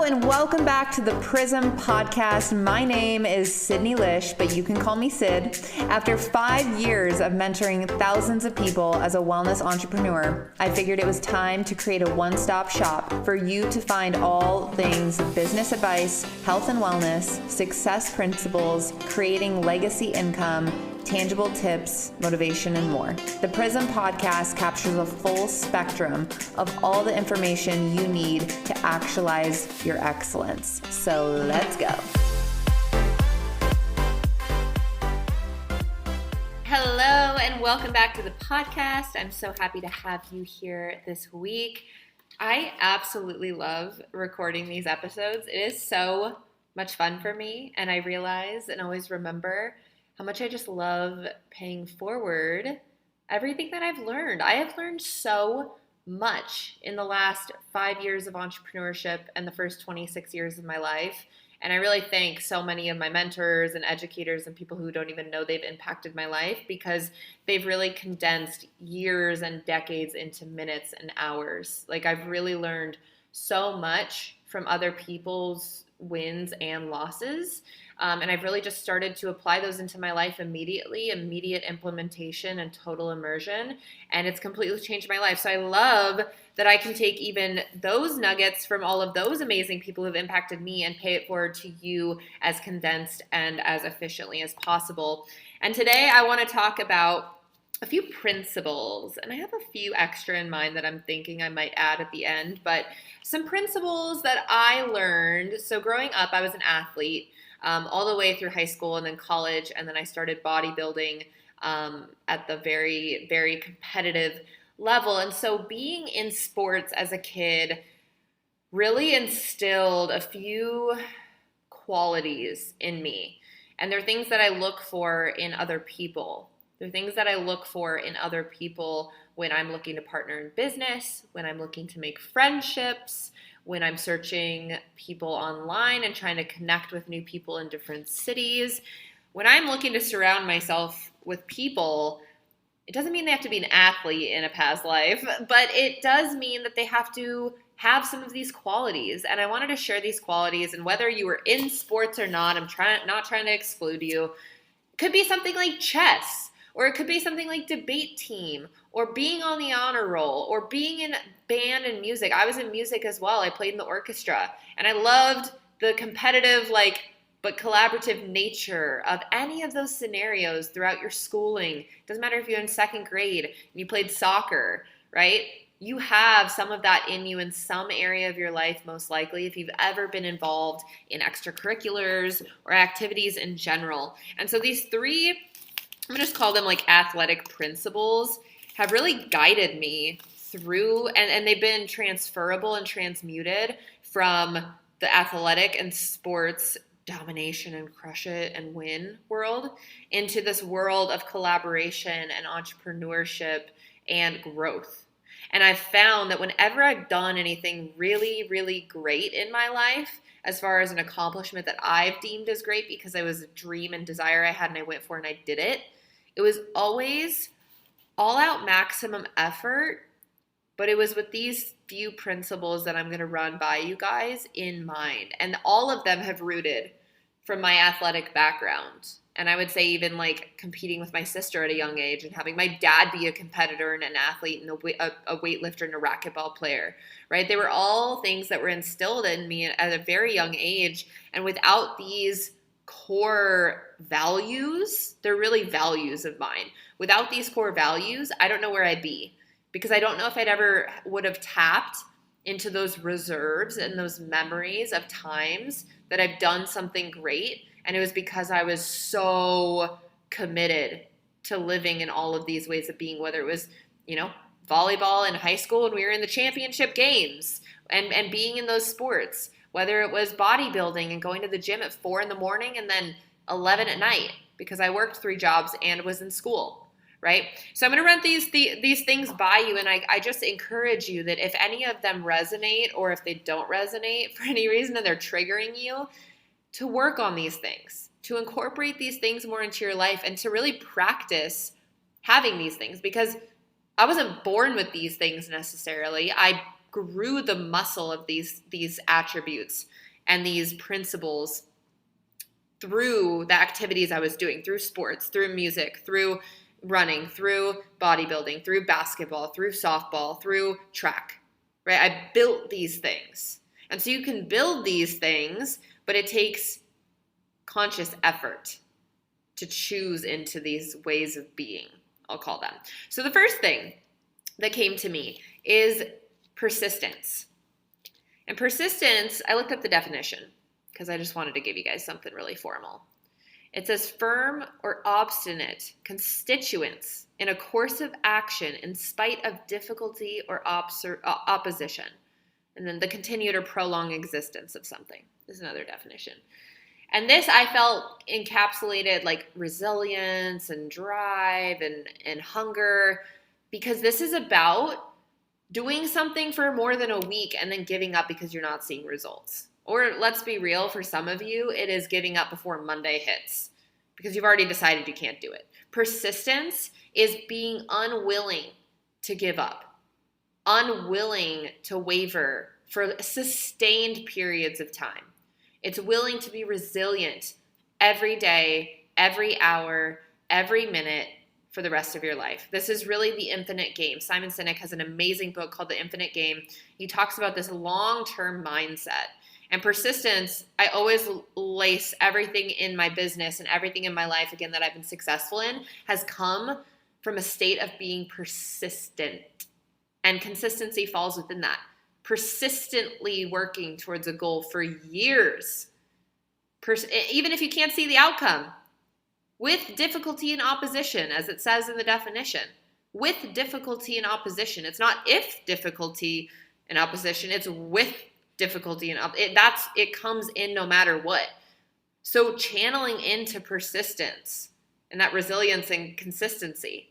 and welcome back to the Prism Podcast. My name is Sydney Lish, but you can call me Sid. After 5 years of mentoring thousands of people as a wellness entrepreneur, I figured it was time to create a one-stop shop for you to find all things business advice, health and wellness, success principles, creating legacy income, tangible tips, motivation, and more. The Prism Podcast captures a full spectrum of all the information you need to actualize your excellence. So let's go. Hello, and welcome back to the podcast. I'm so happy to have you here this week. I absolutely love recording these episodes. It is so much fun for me, and I realize and always remember how much I just love paying forward everything that I've learned. I have learned so much in the last 5 years of entrepreneurship and the first 26 years of my life. And I really thank so many of my mentors and educators and people who don't even know they've impacted my life, because they've really condensed years and decades into minutes and hours. Like, I've really learned so much from other people's wins and losses. And I've really just started to apply those into my life immediately, immediate implementation and total immersion. And it's completely changed my life. So I love that I can take even those nuggets from all of those amazing people who have impacted me and pay it forward to you as condensed and as efficiently as possible. And today I want to talk about a few principles, and I have a few extra in mind that I'm thinking I might add at the end, but some principles that I learned. So growing up, I was an athlete. All the way through high school and then college, and then I started bodybuilding at the very, very competitive level. And so being in sports as a kid really instilled a few qualities in me. And they're things that I look for in other people. They're things that I look for in other people when I'm looking to partner in business, when I'm looking to make friendships, when I'm searching people online and trying to connect with new people in different cities. When I'm looking to surround myself with people, it doesn't mean they have to be an athlete in a past life, but it does mean that they have to have some of these qualities. And I wanted to share these qualities, and whether you were in sports or not, I'm not trying to exclude you. It could be something like chess, or it could be something like debate team, or being on the honor roll, or being in band and music. I was in music as well. I played in the orchestra, and I loved the competitive, but collaborative nature of any of those scenarios throughout your schooling. Doesn't matter if you're in second grade and you played soccer, right? You have some of that in you in some area of your life, most likely, if you've ever been involved in extracurriculars or activities in general. And so these three, I'm going to just call them like athletic principles, have really guided me through, and they've been transferable and transmuted from the athletic and sports domination and crush it and win world into this world of collaboration and entrepreneurship and growth. And I've found that whenever I've done anything really, really great in my life, as far as an accomplishment that I've deemed as great because it was a dream and desire I had and I went for and I did it, it was always all out maximum effort, but it was with these few principles that I'm going to run by you guys in mind. And all of them have rooted from my athletic background. And I would say even like competing with my sister at a young age and having my dad be a competitor and an athlete and a weightlifter and a racquetball player, right? They were all things that were instilled in me at a very young age. And without these core values, they're really values of mine. Without these core values, I don't know where I'd be, because I don't know if I'd ever would have tapped into those reserves and those memories of times that I've done something great. And it was because I was so committed to living in all of these ways of being, whether it was, volleyball in high school and we were in the championship games and being in those sports, whether it was bodybuilding and going to the gym at 4 a.m. and then 11 at night because I worked 3 jobs and was in school, right? So I'm going to run these things by you, and I just encourage you that if any of them resonate or if they don't resonate for any reason and they're triggering you, to work on these things, to incorporate these things more into your life and to really practice having these things, because I wasn't born with these things necessarily. I grew the muscle of these attributes and these principles through the activities I was doing, through sports, through music, through running, through bodybuilding, through basketball, through softball, through track, right? I built these things. And so you can build these things, but it takes conscious effort to choose into these ways of being, I'll call them. So the first thing that came to me is persistence. And persistence, I looked up the definition because I just wanted to give you guys something really formal. It says firm or obstinate constituents in a course of action in spite of difficulty or opposition. And then the continued or prolonged existence of something is another definition. And this I felt encapsulated like resilience and drive and hunger, because this is about doing something for more than a week and then giving up because you're not seeing results. Or let's be real, for some of you, it is giving up before Monday hits because you've already decided you can't do it. Persistence is being unwilling to give up, unwilling to waver for sustained periods of time. It's willing to be resilient every day, every hour, every minute for the rest of your life. This is really the infinite game. Simon Sinek has an amazing book called The Infinite Game. He talks about this long-term mindset. And persistence, I always lace everything in my business and everything in my life, again, that I've been successful in, has come from a state of being persistent. And consistency falls within that. Persistently working towards a goal for years. Even if you can't see the outcome. With difficulty and opposition, as it says in the definition. With difficulty and opposition. It's not if difficulty and opposition, it's with difficulty and it comes in no matter what. So channeling into persistence and that resilience and consistency.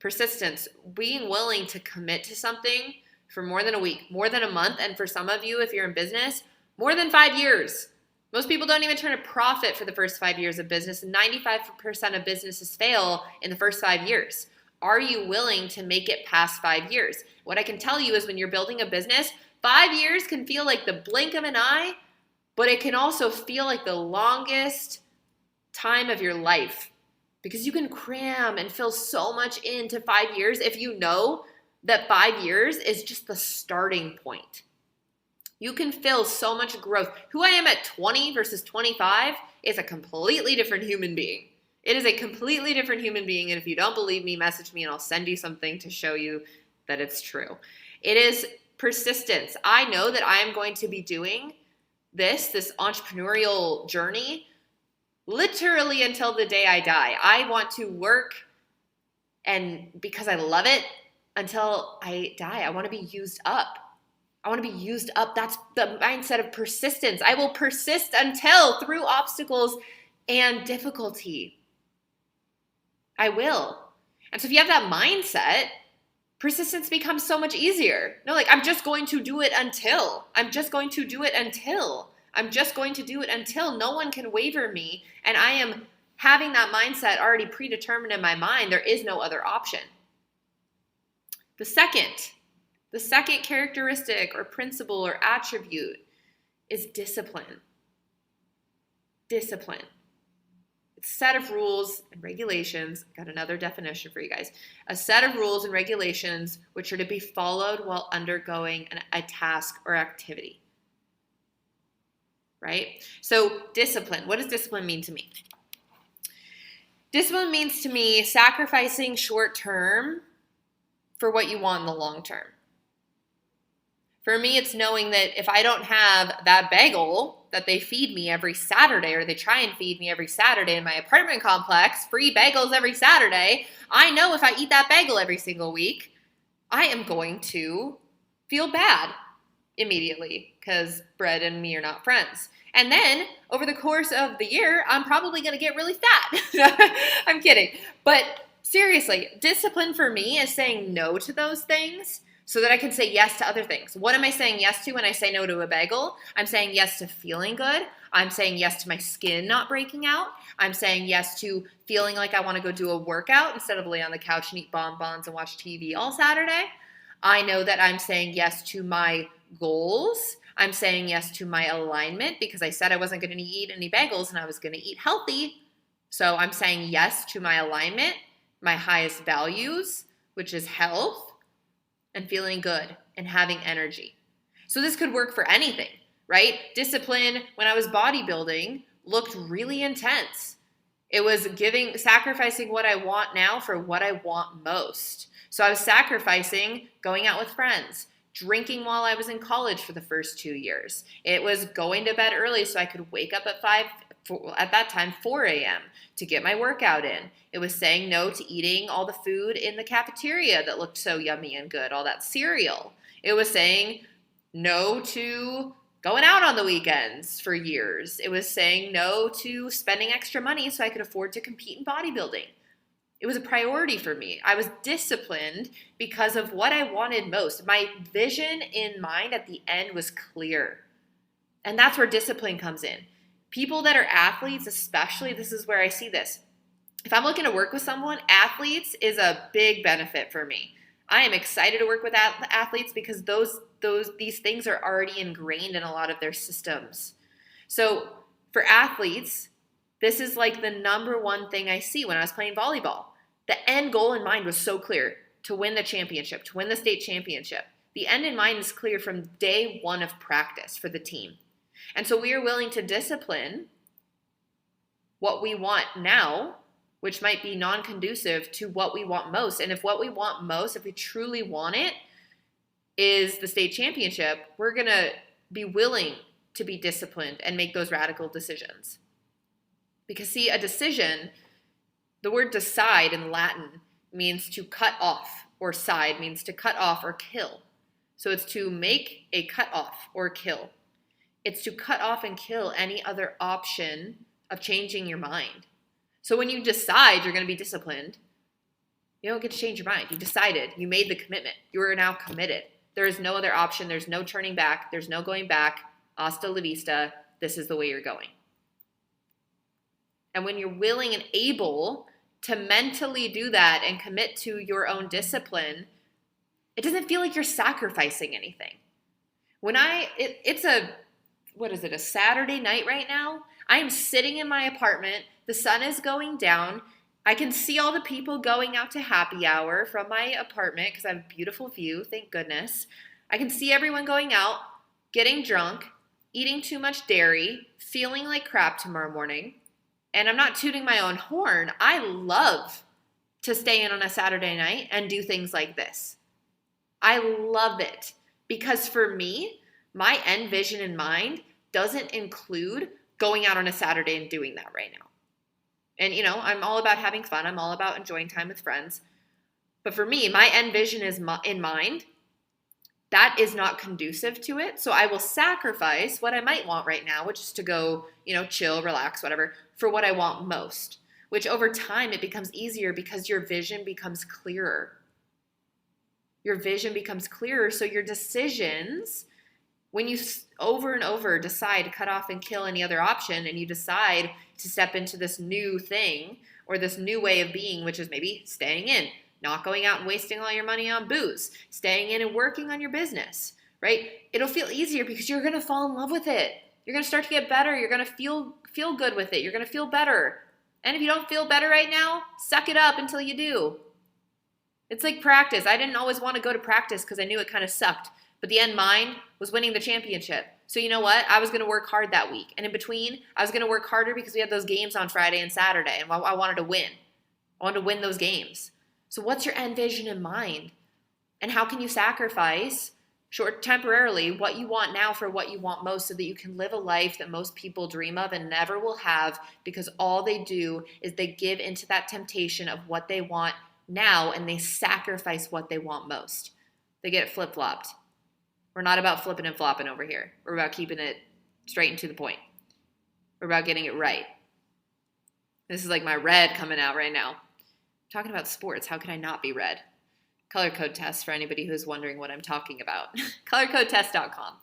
Persistence, being willing to commit to something for more than a week, more than a month, and for some of you, if you're in business, more than 5 years. Most people don't even turn a profit for the first 5 years of business, and 95% of businesses fail in the first 5 years. Are you willing to make it past 5 years? What I can tell you is when you're building a business, 5 years can feel like the blink of an eye, but it can also feel like the longest time of your life because you can cram and fill so much into 5 years if you know that 5 years is just the starting point. You can fill so much growth. Who I am at 20 versus 25 is a completely different human being. It is a completely different human being, and if you don't believe me, message me and I'll send you something to show you that it's true. It is persistence. I know that I am going to be doing this entrepreneurial journey literally until the day I die. I want to work, and because I love it, until I die. I want to be used up. I want to be used up. That's the mindset of persistence. I will persist until, through obstacles and difficulty. I will. And so if you have that mindset, persistence becomes so much easier. No, like, I'm just going to do it until. I'm just going to do it until. I'm just going to do it until no one can waver me. And I am having that mindset already predetermined in my mind. There is no other option. The second characteristic or principle or attribute is discipline. Discipline. It's a set of rules and regulations. Got another definition for you guys. A set of rules and regulations which are to be followed while undergoing a task or activity. Right? So discipline. What does discipline mean to me? Discipline means to me sacrificing short term for what you want in the long term. For me, it's knowing that if I don't have that bagel that they feed me every Saturday, or they try and feed me every Saturday in my apartment complex, free bagels every Saturday, I know if I eat that bagel every single week, I am going to feel bad immediately because bread and me are not friends. And then over the course of the year, I'm probably going to get really fat. I'm kidding. But seriously, discipline for me is saying no to those things so that I can say yes to other things. What am I saying yes to when I say no to a bagel? I'm saying yes to feeling good. I'm saying yes to my skin not breaking out. I'm saying yes to feeling like I want to go do a workout instead of lay on the couch and eat bonbons and watch TV all Saturday. I know that I'm saying yes to my goals. I'm saying yes to my alignment because I said I wasn't going to eat any bagels and I was going to eat healthy. So I'm saying yes to my alignment, my highest values, which is health and feeling good and having energy. So this could work for anything, right? Discipline when I was bodybuilding looked really intense. It was sacrificing what I want now for what I want most. So I was sacrificing going out with friends, drinking while I was in college for the first 2 years. It was going to bed early so I could wake up at 4 a.m. to get my workout in. It was saying no to eating all the food in the cafeteria that looked so yummy and good, all that cereal. It was saying no to going out on the weekends for years. It was saying no to spending extra money so I could afford to compete in bodybuilding. It was a priority for me. I was disciplined because of what I wanted most. My vision in mind at the end was clear. And that's where discipline comes in. People that are athletes, especially, this is where I see this. If I'm looking to work with someone, athletes is a big benefit for me. I am excited to work with athletes because these things are already ingrained in a lot of their systems. So for athletes, this is like the number one thing I see when I was playing volleyball. The end goal in mind was so clear, to win the championship, to win the state championship. The end in mind is clear from day one of practice for the team. And so we are willing to discipline what we want now, which might be non-conducive to what we want most. And if what we want most, if we truly want it, is the state championship, we're going to be willing to be disciplined and make those radical decisions. Because see, a decision, the word decide in Latin means to cut off, or side means to cut off or kill. So it's to make a cut off or kill. It's to cut off and kill any other option of changing your mind. So when you decide you're going to be disciplined, you don't get to change your mind. You decided. You made the commitment. You are now committed. There is no other option. There's no turning back. There's no going back. Hasta la vista. This is the way you're going. And when you're willing and able to mentally do that and commit to your own discipline, it doesn't feel like you're sacrificing anything. It's a Saturday night right now? I am sitting in my apartment. The sun is going down. I can see all the people going out to happy hour from my apartment because I have a beautiful view, thank goodness. I can see everyone going out, getting drunk, eating too much dairy, feeling like crap tomorrow morning. And I'm not tooting my own horn. I love to stay in on a Saturday night and do things like this. I love it because for me, my end vision in mind doesn't include going out on a Saturday and doing that right now. And, I'm all about having fun. I'm all about enjoying time with friends. But for me, my end vision is in mind. That is not conducive to it. So I will sacrifice what I might want right now, which is to go, chill, relax, whatever, for what I want most, which over time it becomes easier because your vision becomes clearer. Your vision becomes clearer. So your decisions, when you over and over decide to cut off and kill any other option and you decide to step into this new thing or this new way of being, which is maybe staying in, not going out and wasting all your money on booze, staying in and working on your business, right? It'll feel easier because you're going to fall in love with it. You're going to start to get better. You're going to feel good with it. You're going to feel better. And if you don't feel better right now, suck it up until you do. It's like practice. I didn't always want to go to practice because I knew it kind of sucked. But the end mind was winning the championship. So you know what? I was going to work hard that week. And in between, I was going to work harder because we had those games on Friday and Saturday. And I wanted to win. I wanted to win those games. So what's your end vision in mind? And how can you sacrifice temporarily what you want now for what you want most so that you can live a life that most people dream of and never will have because all they do is they give into that temptation of what they want now and they sacrifice what they want most. They get it flip-flopped. We're not about flipping and flopping over here. We're about keeping it straight and to the point. We're about getting it right. This is like my red coming out right now. I'm talking about sports. How can I not be red? Color code test for anybody who's wondering what I'm talking about. Colorcodetest.com.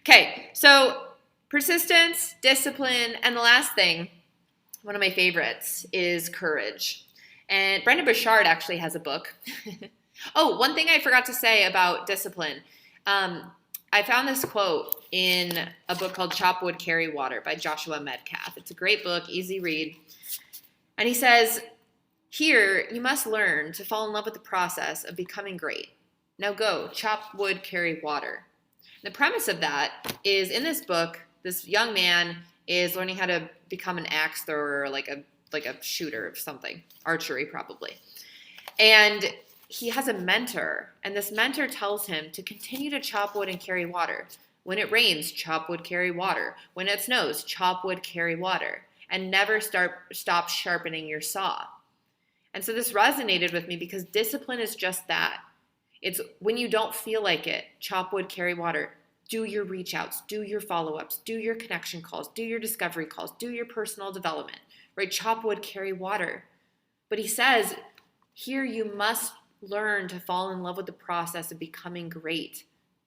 Okay, so persistence, discipline, and the last thing, one of my favorites, is courage. And Brendon Burchard actually has a book. Oh, one thing I forgot to say about discipline. I found this quote in a book called Chop Wood, Carry Water by Joshua Medcalf. It's a great book, easy read. And he says, "Here, you must learn to fall in love with the process of becoming great. Now go, chop wood, carry water." The premise of that is, in this book, this young man is learning how to become an axe thrower, like a shooter of something, archery probably. And he has a mentor, and this mentor tells him to continue to chop wood and carry water. When it rains, chop wood, carry water. When it snows, chop wood, carry water. And never stop sharpening your saw. And so this resonated with me because discipline is just that. It's when you don't feel like it, chop wood, carry water. Do your reach outs, do your follow-ups, do your connection calls, do your discovery calls, do your personal development, right? Chop wood, carry water. But he says, here you must learn to fall in love with the process of becoming great.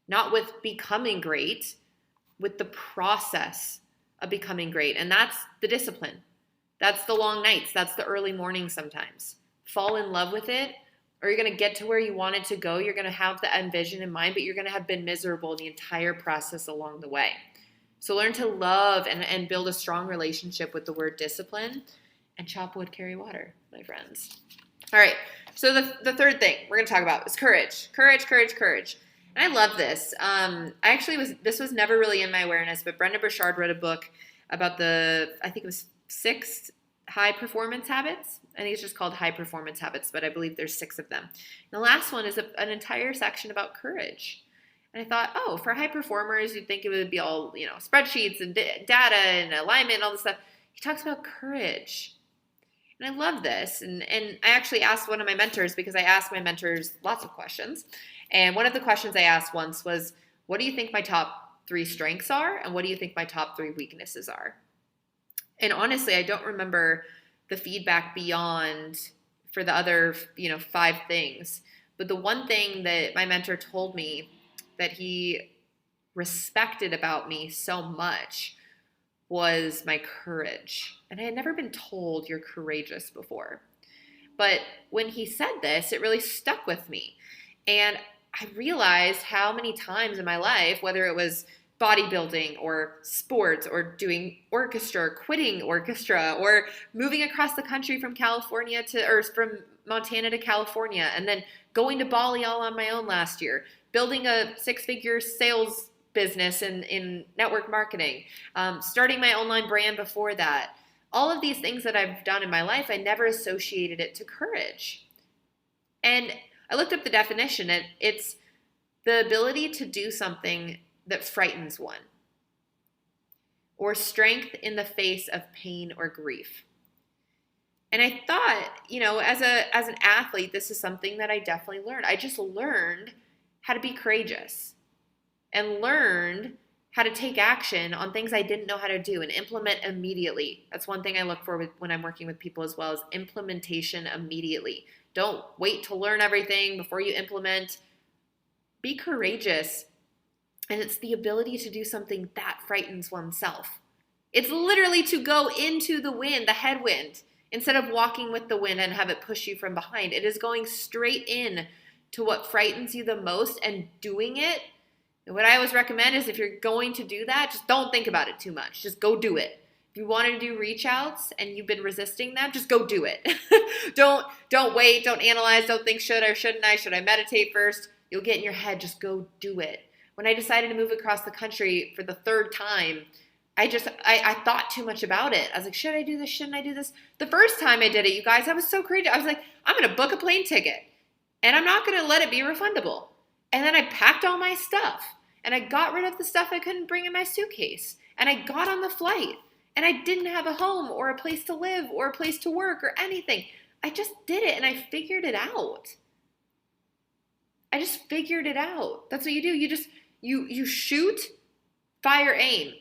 Not with becoming great, with the process of becoming great. And that's the discipline. That's the long nights. That's the early mornings sometimes. Fall in love with it, or you're going to get to where you wanted to go. You're going to have the end vision in mind, but you're going to have been miserable the entire process along the way. So learn to love and build a strong relationship with the word discipline, and chop wood, carry water, my friends. All right, so the third thing we're going to talk about is courage. Courage, courage, courage. And I love this. This was never really in my awareness, but Brendon Burchard wrote a book about I think it was 6 high performance habits. I think it's just called High Performance Habits, but I believe there's 6 of them. And the last one is an entire section about courage. And I thought, oh, for high performers, you'd think it would be all, spreadsheets and data and alignment and all this stuff. He talks about courage. And I love this. And I actually asked one of my mentors, because I ask my mentors lots of questions. And one of the questions I asked once was, what do you think my top 3 strengths are? And what do you think my top 3 weaknesses are? And honestly, I don't remember the feedback beyond for the other, 5 things. But the one thing that my mentor told me that he respected about me so much was my courage. And I had never been told you're courageous before. But when he said this, it really stuck with me. And I realized how many times in my life, whether it was bodybuilding or sports or doing orchestra or quitting orchestra or moving across the country from from Montana to California and then going to Bali all on my own last year, building a 6-figure sales business in network marketing, starting my online brand before that. All of these things that I've done in my life, I never associated it to courage. And I looked up the definition, and it's the ability to do something that frightens one, or strength in the face of pain or grief. And I thought, as an athlete, this is something that I definitely learned. I just learned how to be courageous and learned how to take action on things I didn't know how to do and implement immediately. That's one thing I look for when I'm working with people as well, is implementation immediately. Don't wait to learn everything before you implement. Be courageous. And it's the ability to do something that frightens oneself. It's literally to go into the wind, the headwind, instead of walking with the wind and have it push you from behind. It is going straight in to what frightens you the most and doing it. And what I always recommend is, if you're going to do that, just don't think about it too much. Just go do it. If you want to do reach outs and you've been resisting them, just go do it. Don't wait, don't analyze, don't think should I meditate first? You'll get in your head, just go do it. When I decided to move across the country for the 3rd time, I thought too much about it. I was like, should I do this? Shouldn't I do this? The first time I did it, you guys, I was so crazy. I was like, I'm going to book a plane ticket and I'm not going to let it be refundable. And then I packed all my stuff and I got rid of the stuff I couldn't bring in my suitcase. And I got on the flight and I didn't have a home or a place to live or a place to work or anything. I just did it and I figured it out. I just figured it out. That's what you do. You shoot, fire, aim,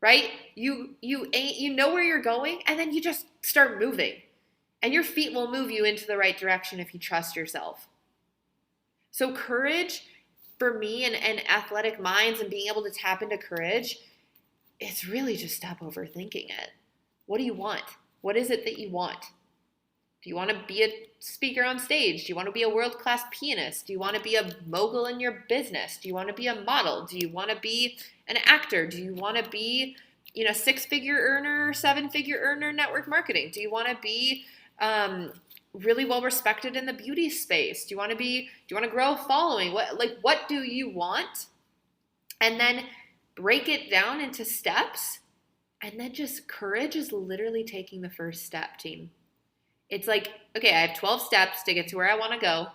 right? You aim, you know where you're going, and then you just start moving. And your feet will move you into the right direction if you trust yourself. So courage, for me and athletic minds and being able to tap into courage, it's really just stop overthinking it. What do you want? What is it that you want? Do you want to be a speaker on stage? Do you want to be a world-class pianist? Do you want to be a mogul in your business? Do you want to be a model? Do you want to be an actor? Do you want to be, six-figure earner, seven-figure earner network marketing? Do you want to be really well respected in the beauty space? Do you want to grow a following? What do you want? And then break it down into steps. And then just courage is literally taking the first step, team. It's like, okay, I have 12 steps to get to where I want to go.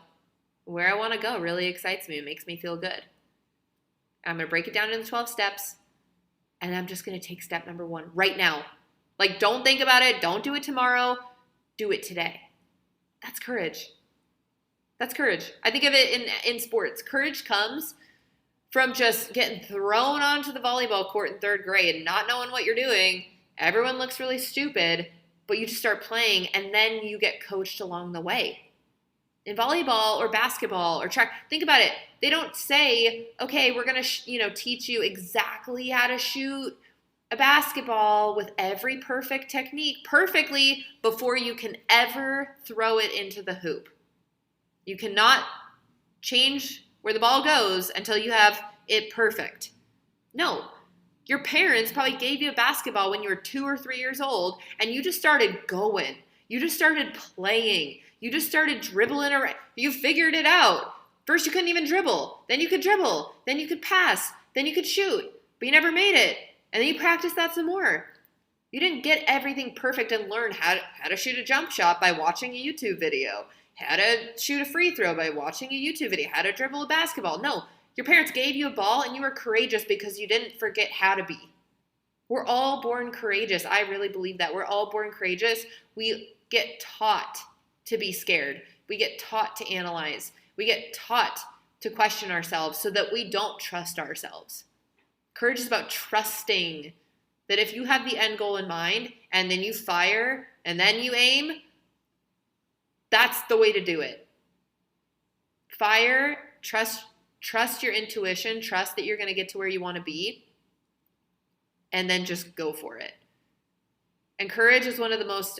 Where I want to go really excites me. It makes me feel good. I'm going to break it down into 12 steps. And I'm just going to take step number 1 right now. Like, don't think about it. Don't do it tomorrow. Do it today. That's courage. That's courage. I think of it in sports. Courage comes from just getting thrown onto the volleyball court in 3rd grade and not knowing what you're doing. Everyone looks really stupid, but you just start playing and then you get coached along the way. In volleyball or basketball or track, think about it. They don't say, okay, we're going to, teach you exactly how to shoot a basketball with every perfect technique perfectly before you can ever throw it into the hoop. You cannot change where the ball goes until you have it perfect. No. Your parents probably gave you a basketball when you were 2 or 3 years old, and you just started going. You just started playing. You just started dribbling around. You figured it out. First, you couldn't even dribble. Then you could dribble. Then you could pass. Then you could shoot. But you never made it. And then you practiced that some more. You didn't get everything perfect and learn how to shoot a jump shot by watching a YouTube video. How to shoot a free throw by watching a YouTube video. How to dribble a basketball. No. Your parents gave you a ball and you were courageous because you didn't forget how to be. We're all born courageous. I really believe that. We're all born courageous. We get taught to be scared. We get taught to analyze. We get taught to question ourselves so that we don't trust ourselves. Courage is about trusting that if you have the end goal in mind and then you fire and then you aim, that's the way to do it. Fire, trust your intuition, trust that you're going to get to where you want to be, and then just go for it. And courage is one of the most,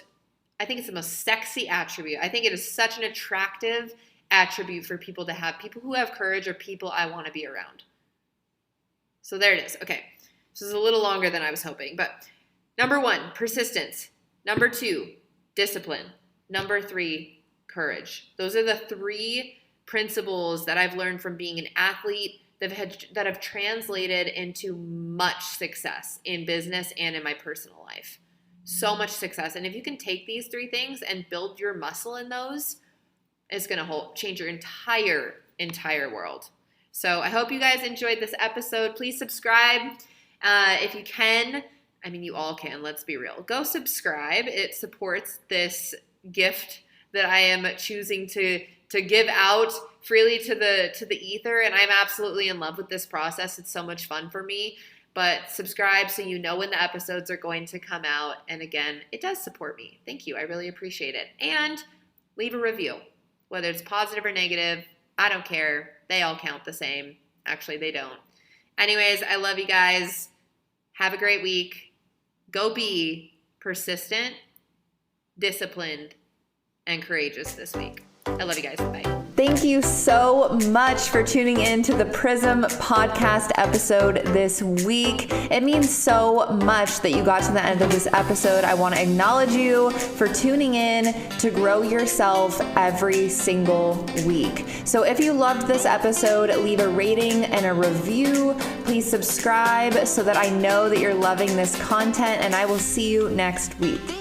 I think it's the most sexy attribute. I think it is such an attractive attribute for people to have. People who have courage are people I want to be around. So there it is. Okay. This is a little longer than I was hoping, but number 1, persistence. Number 2, discipline. Number 3, courage. Those are the 3 principles that I've learned from being an athlete that have translated into much success in business and in my personal life. So much success. And if you can take these 3 things and build your muscle in those, it's going to change your entire world. So I hope you guys enjoyed this episode. Please subscribe if you can. I mean, you all can. Let's be real. Go subscribe. It supports this gift that I am choosing to give out freely to the ether, and I'm absolutely in love with this process. It's so much fun for me. But subscribe so you know when the episodes are going to come out. And again, it does support me. Thank you. I really appreciate it. And leave a review, whether it's positive or negative. I don't care. They all count the same. Actually, they don't. Anyways, I love you guys. Have a great week. Go be persistent, disciplined, and courageous this week. I love you guys. Bye. Thank you so much for tuning in to the Prism podcast episode this week. It means so much that you got to the end of this episode. I want to acknowledge you for tuning in to grow yourself every single week. So if you loved this episode, leave a rating and a review. Please subscribe so that I know that you're loving this content, and I will see you next week.